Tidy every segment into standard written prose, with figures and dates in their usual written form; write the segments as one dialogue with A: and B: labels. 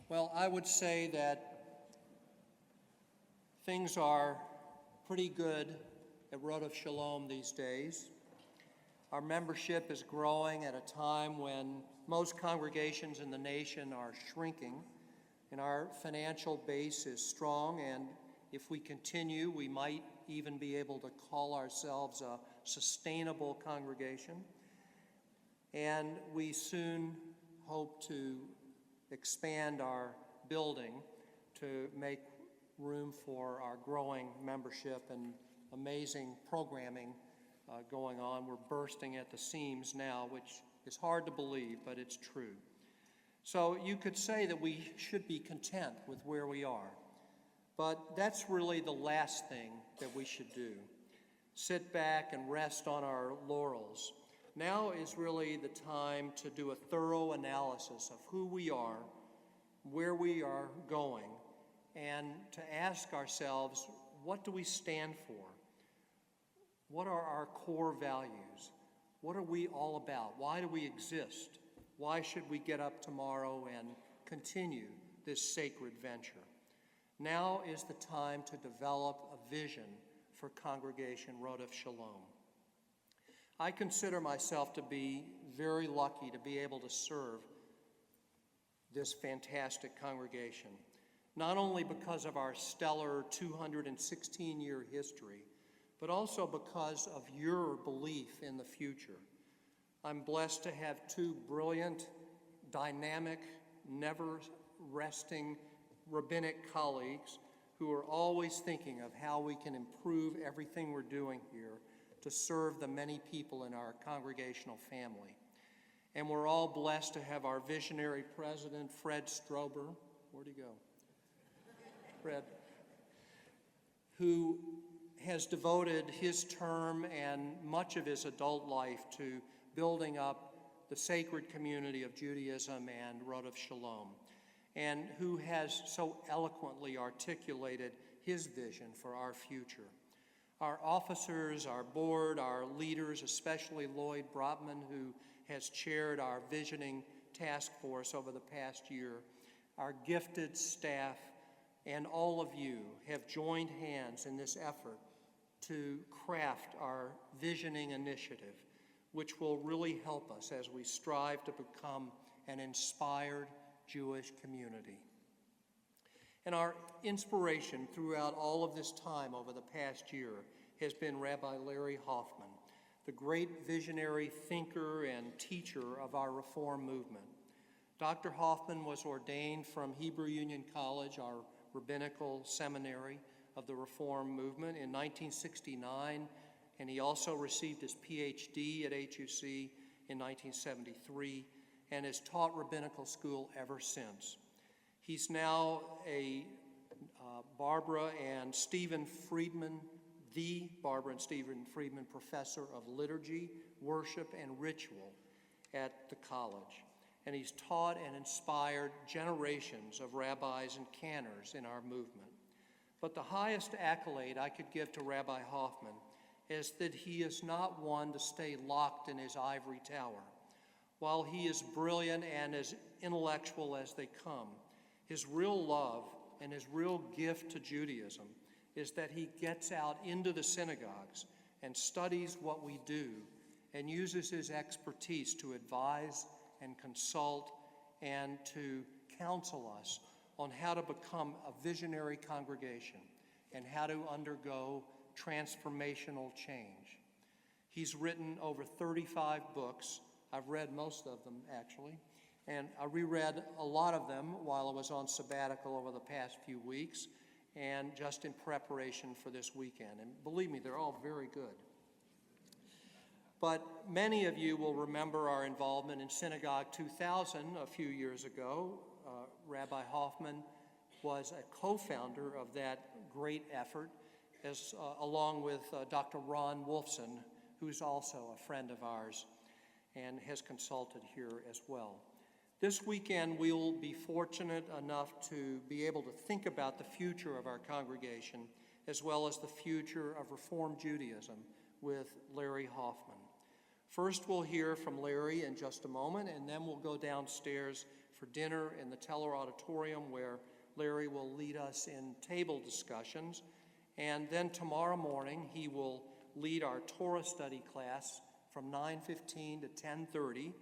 A: Well, I would say that things are pretty good at Road of Shalom these days. Our membership is growing at a time when most congregations in the nation are shrinking, and our financial base is strong, and if we continue, we might even be able to call ourselves a sustainable congregation. And we soon hope to expand our building to make room for our growing membership and amazing programming going on. We're bursting at the seams now, which is hard to believe, but it's true. So you could say that we should be content with where we are, but that's really the last thing that we should do. Sit back and rest on our laurels. Now is really the time to do a thorough analysis of who we are, where we are going, and to ask ourselves, what do we stand for? What are our core values? What are we all about? Why do we exist? Why should we get up tomorrow and continue this sacred venture? Now is the time to develop a vision for Congregation Road of Shalom. I consider myself to be very lucky to be able to serve this fantastic congregation, not only because of our stellar 216-year history, but also because of your belief in the future. I'm blessed to have two brilliant, dynamic, never-resting rabbinic colleagues who are always thinking of how we can improve everything we're doing here to serve the many people in our congregational family. And we're all blessed to have our visionary president, Fred Strober. Where'd he go? Fred. Who has devoted his term and much of his adult life to building up the sacred community of Judaism and Road of Shalom, and who has so eloquently articulated his vision for our future. Our officers, our board, our leaders, especially Lloyd Brotman, who has chaired our visioning task force over the past year, our gifted staff, and all of you have joined hands in this effort to craft our visioning initiative, which will really help us as we strive to become an inspired Jewish community. And our inspiration throughout all of this time over the past year has been Rabbi Larry Hoffman, the great visionary thinker and teacher of our Reform movement. Dr. Hoffman was ordained from Hebrew Union College, our rabbinical seminary of the Reform movement, in 1969, and he also received his PhD at HUC in 1973 and has taught rabbinical school ever since. He's now a Barbara and Stephen Friedman Professor of Liturgy, Worship, and Ritual at the college. And he's taught and inspired generations of rabbis and cantors in our movement. But the highest accolade I could give to Rabbi Hoffman is that he is not one to stay locked in his ivory tower. While he is brilliant and as intellectual as they come, his real love and his real gift to Judaism is that he gets out into the synagogues and studies what we do and uses his expertise to advise and consult and to counsel us on how to become a visionary congregation and how to undergo transformational change. He's written over 35 books. I've read most of them, actually, and I reread a lot of them while I was on sabbatical over the past few weeks and just in preparation for this weekend. And believe me, they're all very good. But many of you will remember our involvement in Synagogue 2000 a few years ago. Rabbi Hoffman was a co-founder of that great effort, along with Dr. Ron Wolfson, who's also a friend of ours and has consulted here as well. This weekend, we'll be fortunate enough to be able to think about the future of our congregation, as well as the future of Reform Judaism with Larry Hoffman. First, we'll hear from Larry in just a moment, and then we'll go downstairs for dinner in the Teller Auditorium, where Larry will lead us in table discussions. And then tomorrow morning, he will lead our Torah study class from 9:15 to 10:30.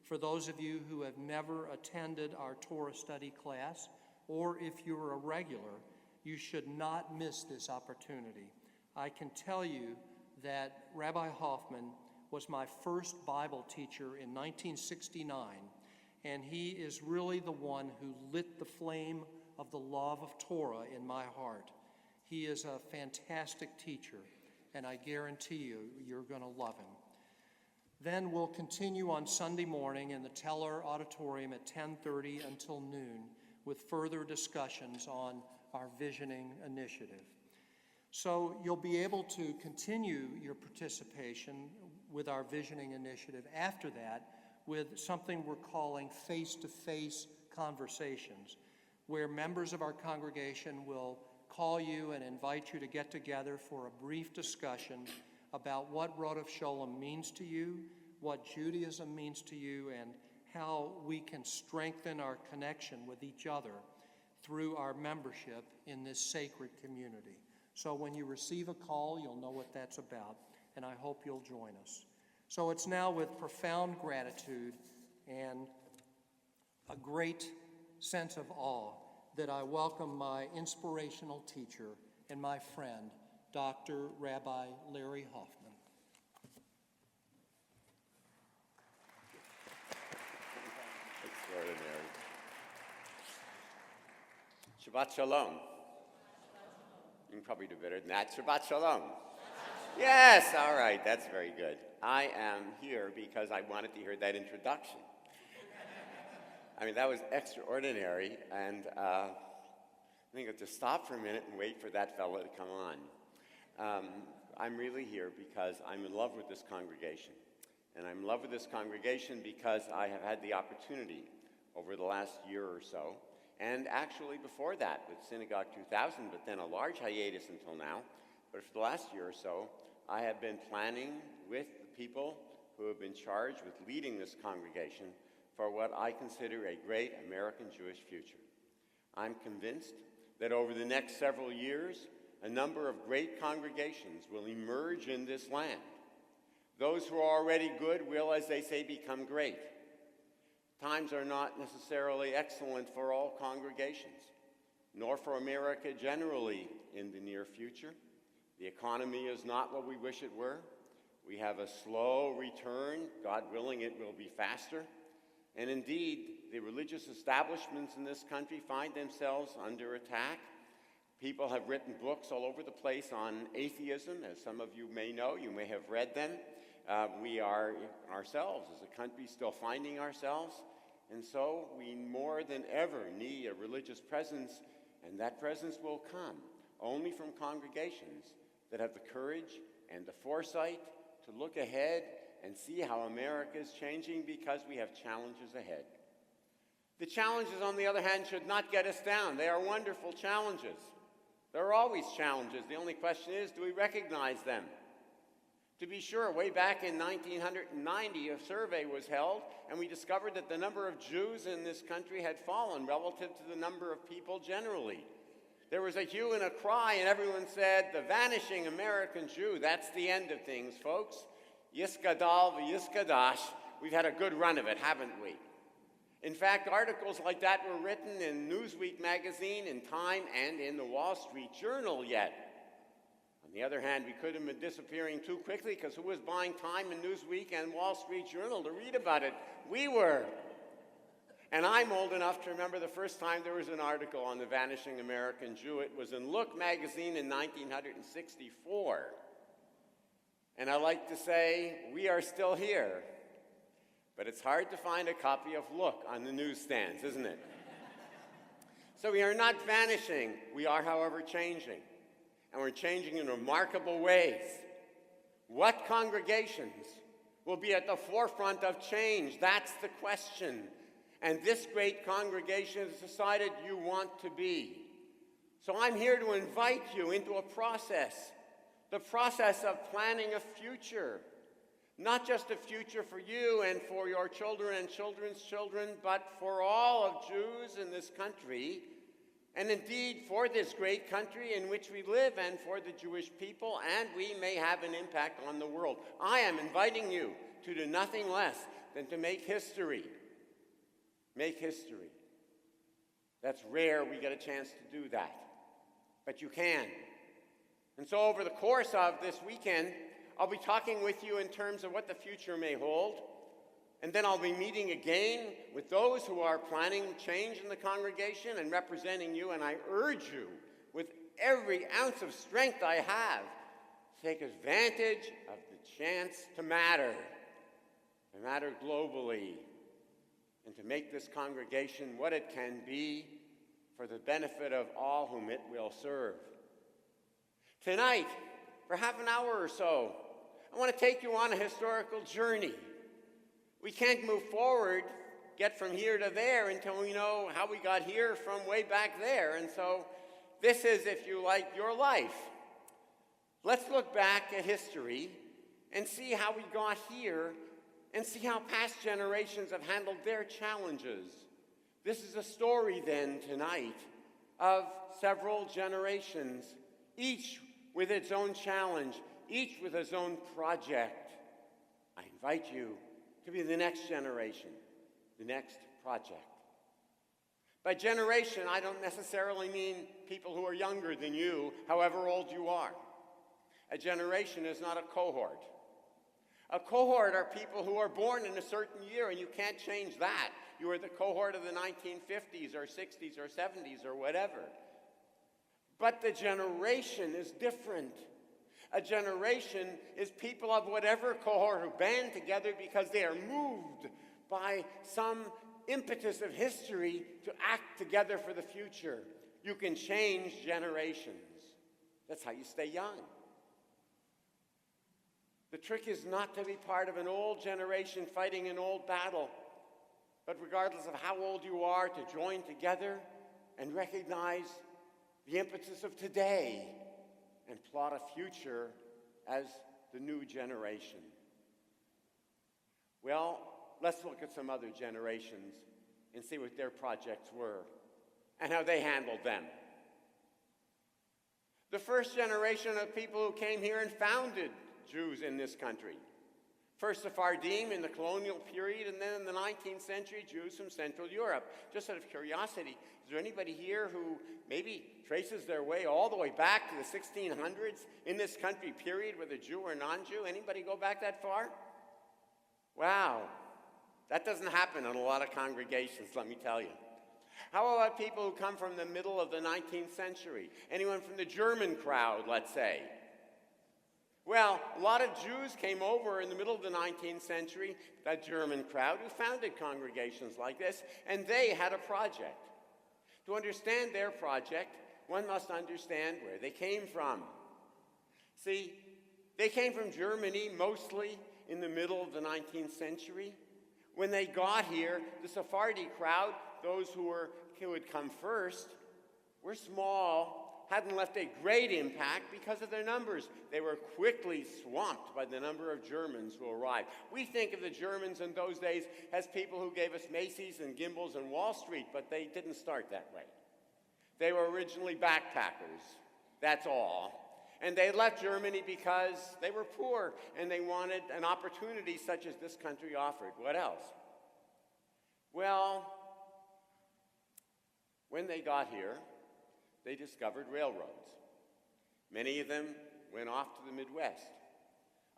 A: For those of you who have never attended our Torah study class, or if you're a regular, you should not miss this opportunity. I can tell you that Rabbi Hoffman was my first Bible teacher in 1969, and he is really the one who lit the flame of the love of Torah in my heart. He is a fantastic teacher, and I guarantee you, you're going to love him. Then we'll continue on Sunday morning in the Teller Auditorium at 10:30 until noon with further discussions on our visioning initiative. So you'll be able to continue your participation with our visioning initiative after that with something we're calling face-to-face conversations, where members of our congregation will call you and invite you to get together for a brief discussion about what Rodef Sholem means to you, what Judaism means to you, and how we can strengthen our connection with each other through our membership in this sacred community. So when you receive a call, you'll know what that's about, and I hope you'll join us. So it's now with profound gratitude and a great sense of awe that I welcome my inspirational teacher and my friend, Dr. Rabbi Larry Hoffman.
B: Extraordinary. Shabbat Shalom. You can probably do better than that. Shabbat Shalom. Yes, all right, that's very good. I am here because I wanted to hear that introduction. I mean, that was extraordinary, and I think I have to stop for a minute and wait for that fellow to come on. I'm really here because I'm in love with this congregation. And I'm in love with this congregation because I have had the opportunity over the last year or so, and actually before that with Synagogue 2000, but then a large hiatus until now. But for the last year or so, I have been planning with the people who have been charged with leading this congregation for what I consider a great American Jewish future. I'm convinced that over the next several years, a number of great congregations will emerge in this land. Those who are already good will, as they say, become great. Times are not necessarily excellent for all congregations, nor for America generally in the near future. The economy is not what we wish it were. We have a slow return. God willing, it will be faster. And indeed, the religious establishments in this country find themselves under attack. People have written books all over the place on atheism, as some of you may know. You may have read them. We are ourselves, as a country, still finding ourselves. And so we more than ever need a religious presence, and that presence will come only from congregations that have the courage and the foresight to look ahead and see how America is changing, because we have challenges ahead. The challenges, on the other hand, should not get us down. They are wonderful challenges. There are always challenges. The only question is, do we recognize them? To be sure, way back in 1990, a survey was held, and we discovered that the number of Jews in this country had fallen relative to the number of people generally. There was a hue and a cry, and everyone said, the vanishing American Jew, that's the end of things, folks. Yiskadal v'yiskadash. We've had a good run of it, haven't we? In fact, articles like that were written in Newsweek magazine, in Time, and in the Wall Street Journal yet. On the other hand, we couldn't have been disappearing too quickly, because who was buying Time and Newsweek and Wall Street Journal to read about it? We were. And I'm old enough to remember the first time there was an article on the vanishing American Jew. It was in Look magazine in 1964. And I like to say, we are still here. But it's hard to find a copy of Look on the newsstands, isn't it? So we are not vanishing. We are, however, changing. And we're changing in remarkable ways. What congregations will be at the forefront of change? That's the question. And this great congregation has decided you want to be. So I'm here to invite you into a process. The process of planning a future. Not just a future for you and for your children and children's children, but for all of Jews in this country, and indeed for this great country in which we live and for the Jewish people, and we may have an impact on the world. I am inviting you to do nothing less than to make history. Make history. That's rare we get a chance to do that, but you can. And so over the course of this weekend, I'll be talking with you in terms of what the future may hold, and then I'll be meeting again with those who are planning change in the congregation and representing you, and I urge you with every ounce of strength I have to take advantage of the chance to matter globally, and to make this congregation what it can be for the benefit of all whom it will serve. Tonight, for half an hour or so, I want to take you on a historical journey. We can't move forward, get from here to there, until we know how we got here from way back there. And so this is, if you like, your life. Let's look back at history and see how we got here and see how past generations have handled their challenges. This is a story then tonight of several generations, each with its own challenge, each with its own project. I invite you to be the next generation, the next project. By generation, I don't necessarily mean people who are younger than you, however old you are. A generation is not a cohort. A cohort are people who are born in a certain year, and you can't change that. You are the cohort of the 1950s or 60s or 70s or whatever. But the generation is different. A generation is people of whatever cohort who band together because they are moved by some impetus of history to act together for the future. You can change generations. That's how you stay young. The trick is not to be part of an old generation fighting an old battle, but regardless of how old you are, to join together and recognize the impetus of today and plot a future as the new generation. Well, let's look at some other generations and see what their projects were and how they handled them. The first generation of people who came here and founded Jews in this country. First Sephardim in the colonial period, and then in the 19th century, Jews from Central Europe. Just out of curiosity, is there anybody here who maybe traces their way all the way back to the 1600s in this country, period, whether Jew or non-Jew? Anybody go back that far? Wow, that doesn't happen in a lot of congregations, let me tell you. How about people who come from the middle of the 19th century? Anyone from the German crowd, let's say? Well, a lot of Jews came over in the middle of the 19th century, that German crowd, who founded congregations like this, and they had a project. To understand their project, one must understand where they came from. See, they came from Germany mostly in the middle of the 19th century. When they got here, the Sephardi crowd, those who had come first, were small, hadn't left a great impact because of their numbers. They were quickly swamped by the number of Germans who arrived. We think of the Germans in those days as people who gave us Macy's and Gimbels and Wall Street, but they didn't start that way. They were originally backpackers, that's all. And they left Germany because they were poor and they wanted an opportunity such as this country offered. What else? Well, when they got here, they discovered railroads. Many of them went off to the Midwest.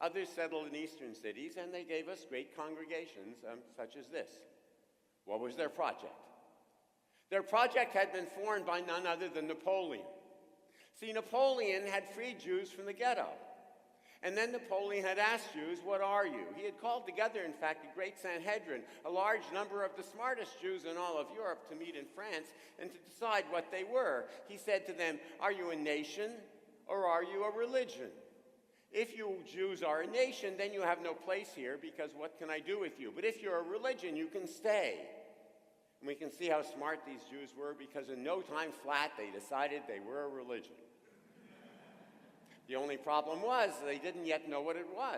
B: Others settled in eastern cities, and they gave us great congregations such as this. What was their project? Their project had been formed by none other than Napoleon. See, Napoleon had freed Jews from the ghetto. And then Napoleon had asked Jews, what are you? He had called together, in fact, a great Sanhedrin, a large number of the smartest Jews in all of Europe to meet in France and to decide what they were. He said to them, are you a nation or are you a religion? If you Jews are a nation, then you have no place here because what can I do with you? But if you're a religion, you can stay. And we can see how smart these Jews were because in no time flat, they decided they were a religion. The only problem was they didn't yet know what it was.